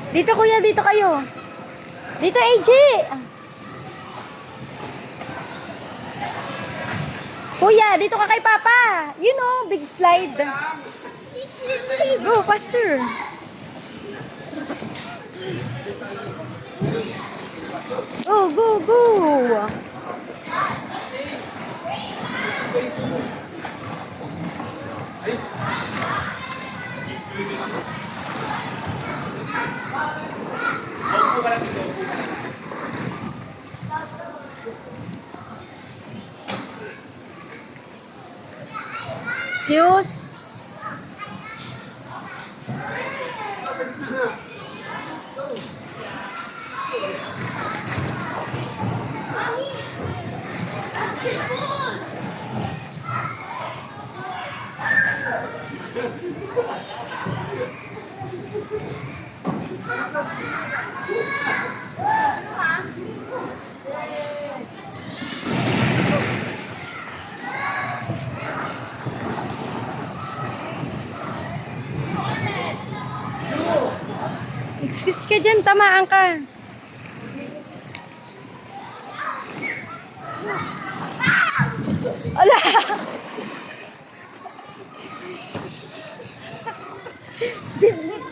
Dito kuya, dito kayo. Dito AJ. Kuya, dito ka kay Papa. You know, big slide. Go, faster. Go, go, go. Excuse. Excuse ka dyan, tamaan ka. Ala!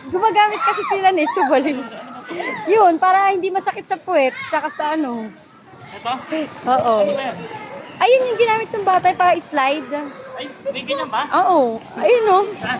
Gumagamit kasi sila nito, baliw. Yun, para hindi masakit sa puwet, tsaka sa ano. Ito? Oo. Ayun yung ginamit ng bata, pa slide. Ay, may ganyan ba? Oo. Ayun, no?